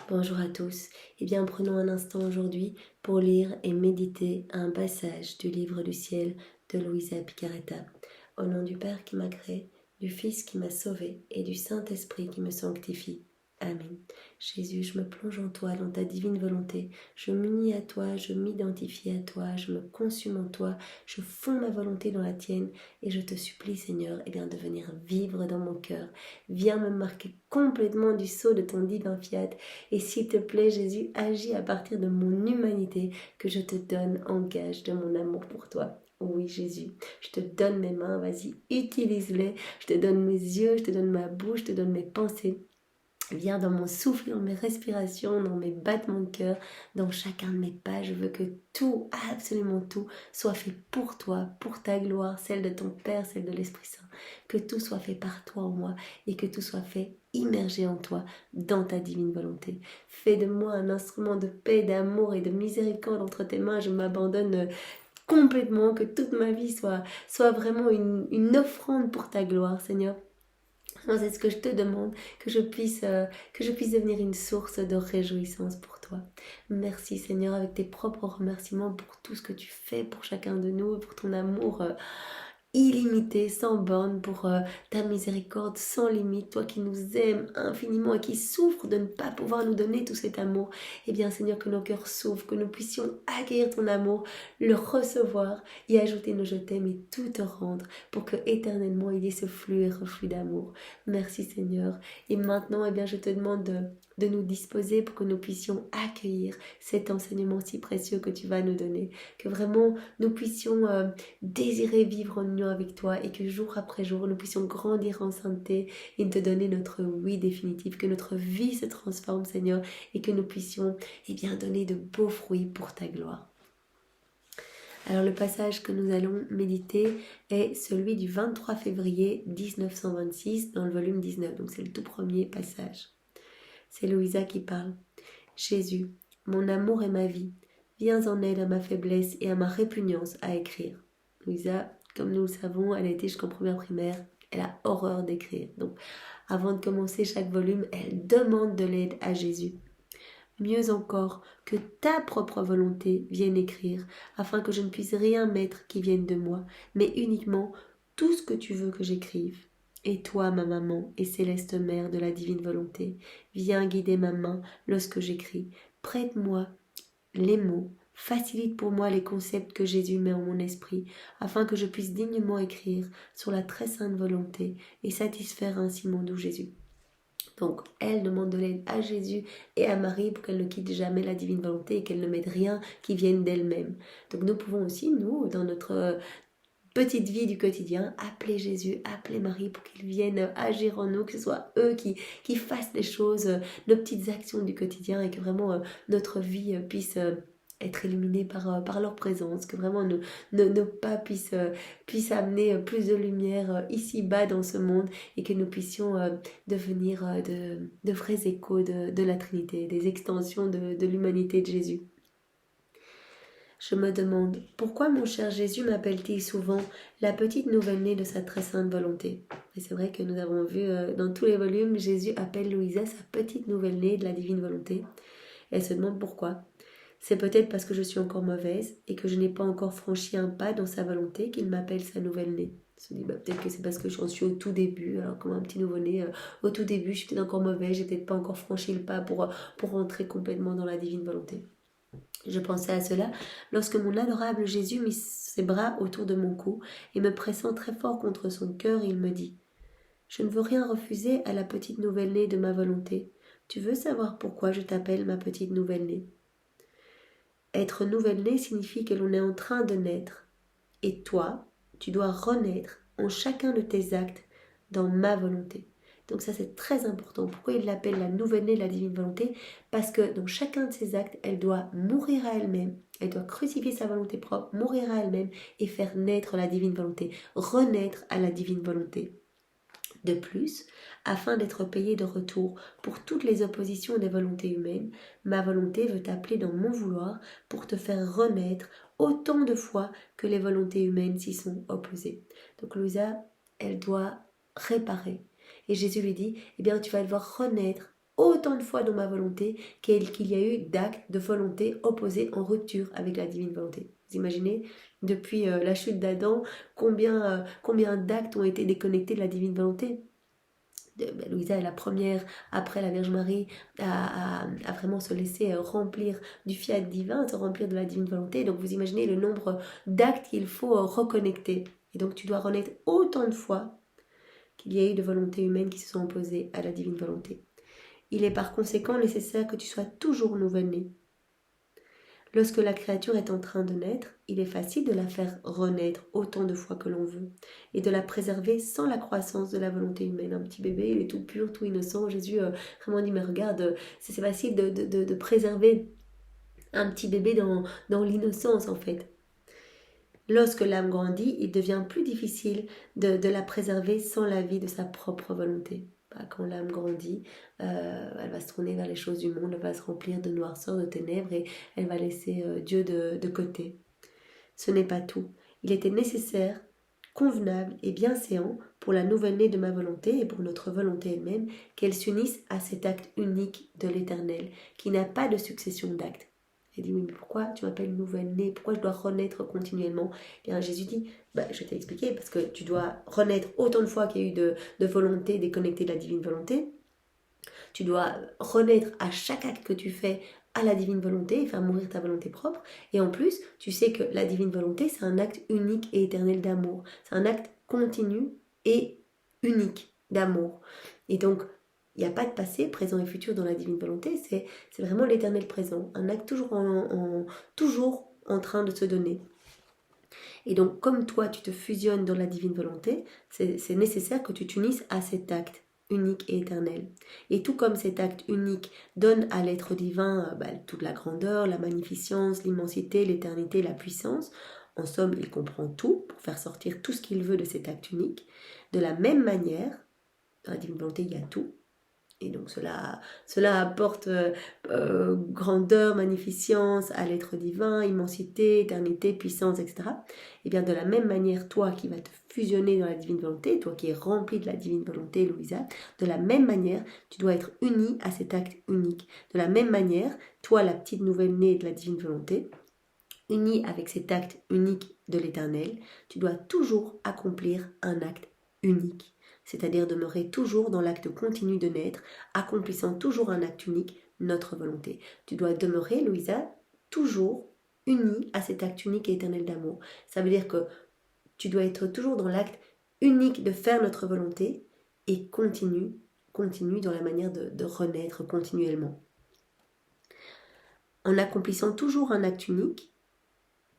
Bonjour à tous. Eh bien, prenons un instant aujourd'hui pour lire et méditer un passage du livre du ciel de Luisa Picaretta. Au nom du Père qui m'a créé, du Fils qui m'a sauvé et du Saint-Esprit qui me sanctifie. Amen. Jésus, je me plonge en toi, dans ta divine volonté. Je m'unis à toi, je m'identifie à toi, je me consume en toi, je fonds ma volonté dans la tienne et je te supplie, Seigneur, de venir vivre dans mon cœur. Viens me marquer complètement du sceau de ton divin fiat. Et s'il te plaît, Jésus, agis à partir de mon humanité que je te donne en gage de mon amour pour toi. Oui, Jésus, je te donne mes mains, vas-y, utilise-les. Je te donne mes yeux, je te donne ma bouche, je te donne mes pensées. Viens dans mon souffle, dans mes respirations, dans mes battements de cœur, dans chacun de mes pas. Je veux que tout, absolument tout, soit fait pour toi, pour ta gloire, celle de ton Père, celle de l'Esprit Saint. Que tout soit fait par toi en moi et que tout soit fait immergé en toi, dans ta divine volonté. Fais de moi un instrument de paix, d'amour et de miséricorde entre tes mains. Je m'abandonne complètement, que toute ma vie soit vraiment une offrande pour ta gloire, Seigneur. C'est ce que je te demande, que je puisse devenir une source de réjouissance pour toi. Merci Seigneur, avec tes propres remerciements pour tout ce que tu fais pour chacun de nous, pour ton amour illimité, sans borne, pour ta miséricorde sans limite, toi qui nous aimes infiniment et qui souffre de ne pas pouvoir nous donner tout cet amour. Eh bien Seigneur, que nos cœurs s'ouvrent, que nous puissions accueillir ton amour, le recevoir, y ajouter nos je t'aime et tout te rendre, pour que éternellement il y ait ce flux et reflux d'amour. Merci Seigneur. Et maintenant, je te demande de nous disposer pour que nous puissions accueillir cet enseignement si précieux que tu vas nous donner, que vraiment nous puissions désirer vivre en union avec toi et que jour après jour nous puissions grandir en sainteté et te donner notre oui définitif, que notre vie se transforme Seigneur et que nous puissions donner de beaux fruits pour ta gloire. Alors le passage que nous allons méditer est celui du 23 février 1926 dans le volume 19, donc c'est le tout premier passage. C'est Louisa qui parle. Jésus, mon amour et ma vie, viens en aide à ma faiblesse et à ma répugnance à écrire. Louisa, comme nous le savons, elle a été jusqu'en première primaire, elle a horreur d'écrire. Donc avant de commencer chaque volume, elle demande de l'aide à Jésus. Mieux encore, que ta propre volonté vienne écrire, afin que je ne puisse rien mettre qui vienne de moi, mais uniquement tout ce que tu veux que j'écrive. Et toi, ma maman et céleste mère de la divine volonté, viens guider ma main lorsque j'écris. Prête-moi les mots, facilite pour moi les concepts que Jésus met en mon esprit, afin que je puisse dignement écrire sur la très sainte volonté et satisfaire ainsi mon doux Jésus. Donc, elle demande de l'aide à Jésus et à Marie pour qu'elle ne quitte jamais la divine volonté et qu'elle ne mette rien qui vienne d'elle-même. Donc, nous pouvons aussi, nous, dans notre petite vie du quotidien, appeler Jésus, appeler Marie pour qu'ils viennent agir en nous, que ce soit eux qui fassent les choses, nos petites actions du quotidien et que vraiment notre vie puisse être illuminée par leur présence, que vraiment nos pas puissent amener plus de lumière ici-bas dans ce monde et que nous puissions devenir de vrais échos de la Trinité, des extensions de l'humanité de Jésus. Je me demande, pourquoi mon cher Jésus m'appelle-t-il souvent la petite nouvelle-née de sa très sainte volonté? Et c'est vrai que nous avons vu dans tous les volumes, Jésus appelle Louisa sa petite nouvelle-née de la divine volonté. Elle se demande pourquoi. C'est peut-être parce que je suis encore mauvaise et que je n'ai pas encore franchi un pas dans sa volonté qu'il m'appelle sa nouvelle-née. Elle se dit, peut-être que c'est parce que j'en suis au tout début, alors comme un petit nouveau-né, au tout début, je suis peut-être encore mauvaise, j'ai peut-être pas encore franchi le pas pour rentrer complètement dans la divine volonté. Je pensais à cela lorsque mon adorable Jésus mit ses bras autour de mon cou et me pressant très fort contre son cœur, il me dit « Je ne veux rien refuser à la petite nouvelle-née de ma volonté. Tu veux savoir pourquoi je t'appelle ma petite nouvelle-née ?» Être nouvelle-née signifie que l'on est en train de naître. Et toi, tu dois renaître en chacun de tes actes dans ma volonté. Donc ça c'est très important. Pourquoi il l'appelle la nouvelle-née de la divine volonté? Parce que dans chacun de ses actes, elle doit mourir à elle-même. Elle doit crucifier sa volonté propre, mourir à elle-même et faire naître la divine volonté, renaître à la divine volonté. De plus, afin d'être payée de retour pour toutes les oppositions des volontés humaines, ma volonté veut t'appeler dans mon vouloir pour te faire renaître autant de fois que les volontés humaines s'y sont opposées. Donc Louisa, elle doit réparer. Et Jésus lui dit, tu vas devoir renaître autant de fois dans ma volonté qu'il y a eu d'actes de volonté opposés en rupture avec la divine volonté. Vous imaginez, depuis la chute d'Adam, combien d'actes ont été déconnectés de la divine volonté? Louisa est la première, après la Vierge Marie, à vraiment se laisser remplir du fiat divin, se remplir de la divine volonté. Donc vous imaginez le nombre d'actes qu'il faut reconnecter. Et donc tu dois renaître autant de fois qu'il y a eu de volontés humaines qui se sont opposées à la divine volonté. Il est par conséquent nécessaire que tu sois toujours nouveau-né. Lorsque la créature est en train de naître, il est facile de la faire renaître autant de fois que l'on veut et de la préserver sans la croissance de la volonté humaine. Un petit bébé, il est tout pur, tout innocent. Jésus vraiment dit, mais regarde, c'est facile de préserver un petit bébé dans l'innocence en fait. Lorsque l'âme grandit, il devient plus difficile de la préserver sans la vie de sa propre volonté. Quand l'âme grandit, elle va se tourner vers les choses du monde, elle va se remplir de noirceur, de ténèbres et elle va laisser Dieu de côté. Ce n'est pas tout. Il était nécessaire, convenable et bienséant pour la nouvelle-née de ma volonté et pour notre volonté elle-même qu'elle s'unisse à cet acte unique de l'Éternel qui n'a pas de succession d'actes. Il dit, oui, mais pourquoi tu m'appelles nouvelle-née? Pourquoi je dois renaître continuellement? Et bien, Jésus dit, je t'ai expliqué, parce que tu dois renaître autant de fois qu'il y a eu de volonté déconnectée de la divine volonté. Tu dois renaître à chaque acte que tu fais à la divine volonté et faire mourir ta volonté propre. Et en plus, tu sais que la divine volonté, c'est un acte unique et éternel d'amour. C'est un acte continu et unique d'amour. Et donc, il n'y a pas de passé, présent et futur dans la divine volonté, c'est vraiment l'éternel présent, un acte toujours en train de se donner. Et donc, comme toi, tu te fusionnes dans la divine volonté, c'est nécessaire que tu t'unisses à cet acte unique et éternel. Et tout comme cet acte unique donne à l'être divin toute la grandeur, la magnificence, l'immensité, l'éternité, la puissance, en somme, il comprend tout pour faire sortir tout ce qu'il veut de cet acte unique. De la même manière, dans la divine volonté, il y a tout. Et donc cela apporte grandeur, magnificence à l'être divin, immensité, éternité, puissance, etc. Et bien de la même manière, toi qui vas te fusionner dans la divine volonté, toi qui es rempli de la divine volonté, Louisa, de la même manière, tu dois être uni à cet acte unique. De la même manière, toi, la petite nouvelle-née de la divine volonté, unie avec cet acte unique de l'Éternel, tu dois toujours accomplir un acte unique. C'est-à-dire demeurer toujours dans l'acte continu de naître, accomplissant toujours un acte unique, notre volonté. Tu dois demeurer, Louisa, toujours unie à cet acte unique et éternel d'amour. Ça veut dire que tu dois être toujours dans l'acte unique de faire notre volonté et continue dans la manière de renaître continuellement. En accomplissant toujours un acte unique,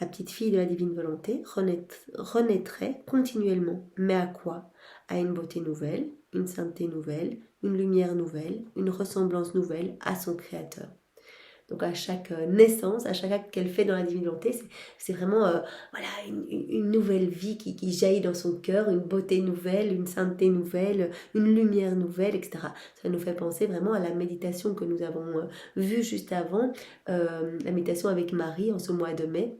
la petite fille de la divine volonté renaîtrait continuellement. Mais à quoi? À une beauté nouvelle, une sainteté nouvelle, une lumière nouvelle, une ressemblance nouvelle à son Créateur. Donc à chaque naissance, à chaque acte qu'elle fait dans la divine volonté, c'est vraiment une nouvelle vie qui jaillit dans son cœur, une beauté nouvelle, une sainteté nouvelle, une lumière nouvelle, etc. Ça nous fait penser vraiment à la méditation que nous avons vue juste avant, la méditation avec Marie en ce mois de mai,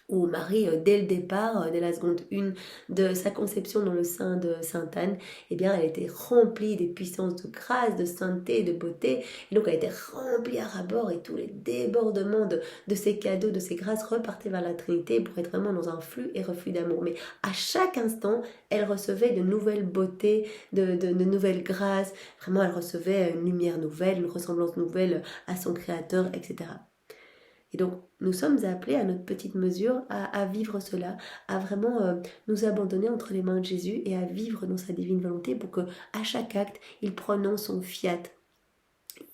où Marie, dès le départ, dès la seconde 1 de sa conception dans le sein de Sainte Anne, eh bien, elle était remplie des puissances de grâce, de sainteté, de beauté. Et donc, elle était remplie à ras-bord et tous les débordements de ces cadeaux, de ces grâces repartaient vers la Trinité pour être vraiment dans un flux et reflux d'amour. Mais à chaque instant, elle recevait de nouvelles beautés, de nouvelles grâces. Vraiment, elle recevait une lumière nouvelle, une ressemblance nouvelle à son Créateur, etc. Et donc, nous sommes appelés à notre petite mesure à vivre cela, à vraiment nous abandonner entre les mains de Jésus et à vivre dans sa divine volonté pour qu'à chaque acte, il prononce son fiat,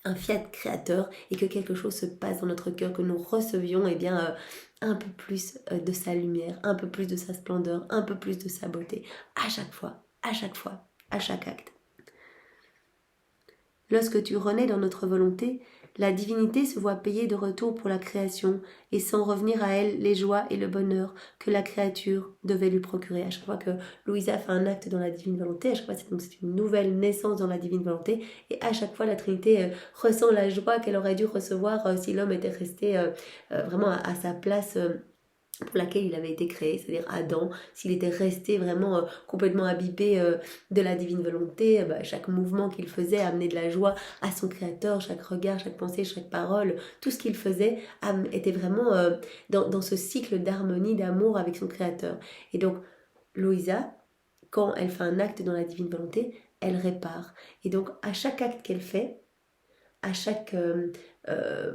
un fiat créateur et que quelque chose se passe dans notre cœur, que nous recevions un peu plus de sa lumière, un peu plus de sa splendeur, un peu plus de sa beauté, à chaque fois, à chaque acte. Lorsque tu renais dans notre volonté, la divinité se voit payer de retour pour la création et sans revenir à elle les joies et le bonheur que la créature devait lui procurer. À chaque fois que Louisa fait un acte dans la divine volonté, à chaque fois c'est une nouvelle naissance dans la divine volonté et à chaque fois la Trinité ressent la joie qu'elle aurait dû recevoir si l'homme était resté vraiment à sa place pour laquelle il avait été créé, c'est-à-dire Adam, s'il était resté vraiment complètement imbibé de la divine volonté, chaque mouvement qu'il faisait amenait de la joie à son créateur, chaque regard, chaque pensée, chaque parole, tout ce qu'il faisait était vraiment dans ce cycle d'harmonie, d'amour avec son créateur. Et donc, Louisa, quand elle fait un acte dans la divine volonté, elle répare. Et donc, à chaque acte qu'elle fait, à chaque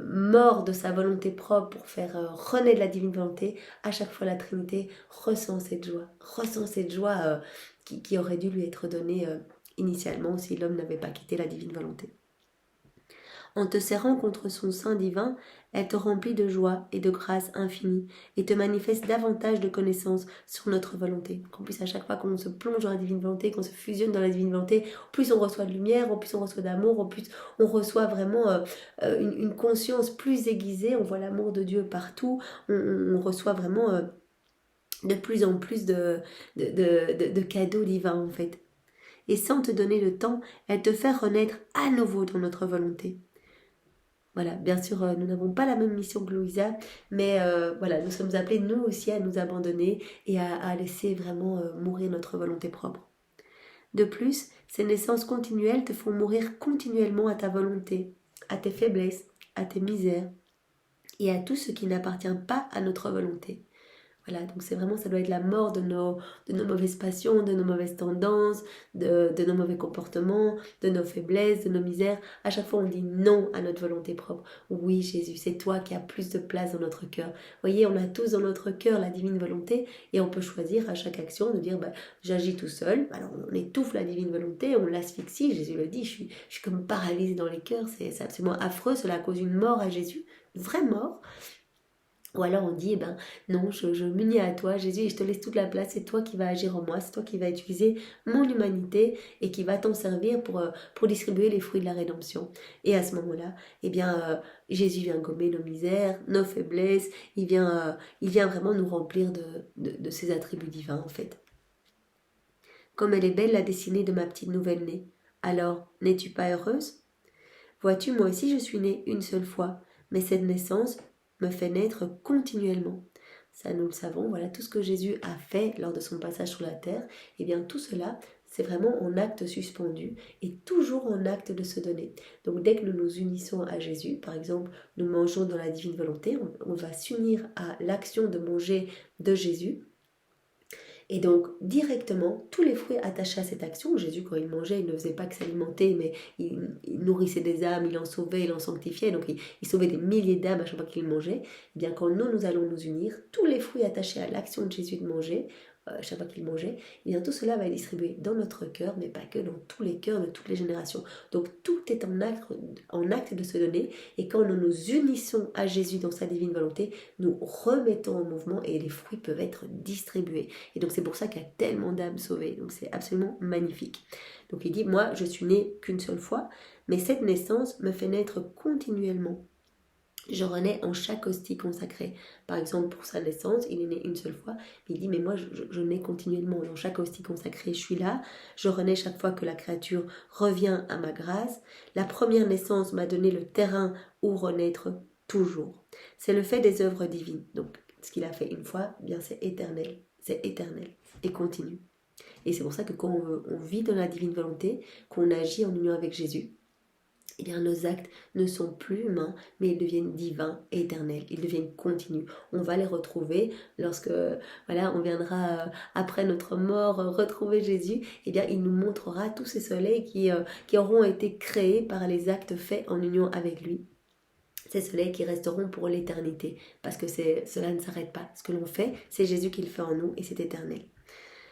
mort de sa volonté propre pour faire renaître la divine volonté, à chaque fois la Trinité ressent cette joie qui aurait dû lui être donnée initialement si l'homme n'avait pas quitté la divine volonté. En te serrant contre son sein divin, elle te remplit de joie et de grâce infinie et te manifeste davantage de connaissances sur notre volonté. En plus, à chaque fois qu'on se plonge dans la divine volonté, qu'on se fusionne dans la divine volonté, au plus on reçoit de lumière, au plus on reçoit d'amour, au plus on reçoit vraiment une conscience plus aiguisée, on voit l'amour de Dieu partout, on reçoit vraiment de plus en plus de cadeaux divins en fait. Et sans te donner le temps, elle te fait renaître à nouveau dans notre volonté. Voilà, bien sûr, nous n'avons pas la même mission que Louisa, mais voilà, nous sommes appelés, nous aussi, à nous abandonner et à laisser vraiment mourir notre volonté propre. De plus, ces naissances continuelles te font mourir continuellement à ta volonté, à tes faiblesses, à tes misères et à tout ce qui n'appartient pas à notre volonté. Voilà, donc c'est vraiment, ça doit être la mort de nos mauvaises passions, de nos mauvaises tendances, de nos mauvais comportements, de nos faiblesses, de nos misères. À chaque fois, on dit non à notre volonté propre. Oui, Jésus, c'est toi qui as plus de place dans notre cœur. Vous voyez, on a tous dans notre cœur la divine volonté et on peut choisir à chaque action de dire, j'agis tout seul. Alors, on étouffe la divine volonté, on l'asphyxie. Jésus le dit, je suis comme paralysée dans les cœurs. C'est absolument affreux, cela cause une mort à Jésus, une vraie mort. Ou alors on dit, non, je m'unis à toi, Jésus, et je te laisse toute la place, c'est toi qui vas agir en moi, c'est toi qui vas utiliser mon humanité et qui va t'en servir pour distribuer les fruits de la rédemption. Et à ce moment-là, Jésus vient gommer nos misères, nos faiblesses, il vient vraiment nous remplir de ses attributs divins en fait. Comme elle est belle la destinée de ma petite nouvelle-née, alors n'es-tu pas heureuse? Vois-tu, moi aussi je suis née une seule fois, mais cette naissance me fait naître continuellement. Ça, nous le savons, voilà, tout ce que Jésus a fait lors de son passage sur la terre, et bien tout cela, c'est vraiment en acte suspendu et toujours en acte de se donner. Donc dès que nous nous unissons à Jésus, par exemple, nous mangeons dans la divine volonté, on va s'unir à l'action de manger de Jésus. Et donc, directement, tous les fruits attachés à cette action, Jésus, quand il mangeait, il ne faisait pas que s'alimenter, mais il nourrissait des âmes, il en sauvait, il en sanctifiait, donc il sauvait des milliers d'âmes à chaque fois qu'il mangeait. Et bien, quand nous allons nous unir, tous les fruits attachés à l'action de Jésus de manger, chaque fois qu'il mangeait, et bien tout cela va être distribué dans notre cœur, mais pas que, dans tous les cœurs de toutes les générations. Donc tout est en acte de se donner, et quand nous nous unissons à Jésus dans sa divine volonté, nous remettons en mouvement et les fruits peuvent être distribués. Et donc c'est pour ça qu'il y a tellement d'âmes sauvées, donc c'est absolument magnifique. Donc il dit, moi je suis né qu'une seule fois, mais cette naissance me fait naître continuellement. Je renais en chaque hostie consacrée. Par exemple, pour sa naissance, il est né une seule fois. Il dit, mais moi, je nais continuellement. Dans chaque hostie consacrée, je suis là. Je renais chaque fois que la créature revient à ma grâce. La première naissance m'a donné le terrain où renaître toujours. C'est le fait des œuvres divines. Donc, ce qu'il a fait une fois, bien c'est éternel. C'est éternel et continu. Et c'est pour ça que quand on vit dans la divine volonté, qu'on agit en union avec Jésus, eh bien, nos actes ne sont plus humains, mais ils deviennent divins, éternels, ils deviennent continus. On va les retrouver lorsque on viendra après notre mort retrouver Jésus. Eh bien, il nous montrera tous ces soleils qui auront été créés par les actes faits en union avec lui. Ces soleils qui resteront pour l'éternité, parce que cela ne s'arrête pas. Ce que l'on fait, c'est Jésus qui le fait en nous et c'est éternel.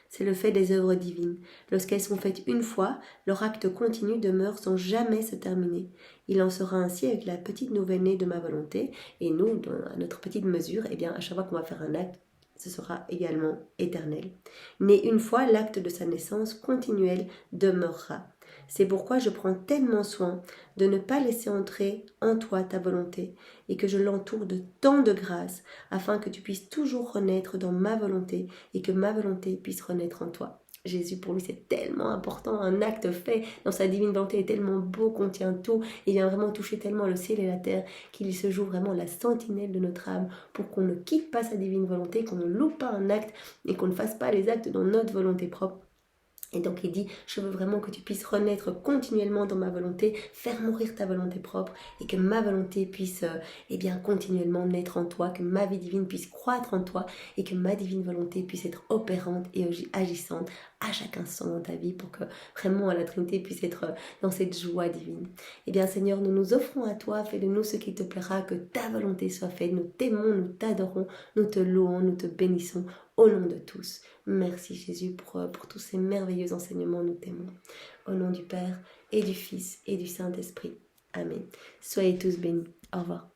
C'est le fait des œuvres divines. Lorsqu'elles sont faites une fois, leur acte continu demeure sans jamais se terminer. Il en sera ainsi avec la petite nouvelle-née de ma volonté, et nous, à notre petite mesure, eh bien, à chaque fois qu'on va faire un acte, ce sera également éternel. Né une fois, l'acte de sa naissance continuelle demeurera. C'est pourquoi je prends tellement soin de ne pas laisser entrer en toi ta volonté et que je l'entoure de tant de grâce afin que tu puisses toujours renaître dans ma volonté et que ma volonté puisse renaître en toi. Jésus, pour lui, c'est tellement important. Un acte fait dans sa divine volonté est tellement beau, contient tout. Il vient vraiment toucher tellement le ciel et la terre qu'il se joue vraiment la sentinelle de notre âme pour qu'on ne quitte pas sa divine volonté, qu'on ne loupe pas un acte et qu'on ne fasse pas les actes dans notre volonté propre. Et donc il dit, je veux vraiment que tu puisses renaître continuellement dans ma volonté, faire mourir ta volonté propre et que ma volonté puisse continuellement naître en toi, que ma vie divine puisse croître en toi et que ma divine volonté puisse être opérante et agissante à chaque instant dans ta vie pour que vraiment la Trinité puisse être dans cette joie divine. Eh bien Seigneur, nous nous offrons à toi, fais de nous ce qui te plaira, que ta volonté soit faite, nous t'aimons, nous t'adorons, nous te louons, nous te bénissons au nom de tous. Merci Jésus pour tous ces merveilleux enseignements, nous t'aimons. Au nom du Père et du Fils et du Saint-Esprit. Amen. Soyez tous bénis. Au revoir.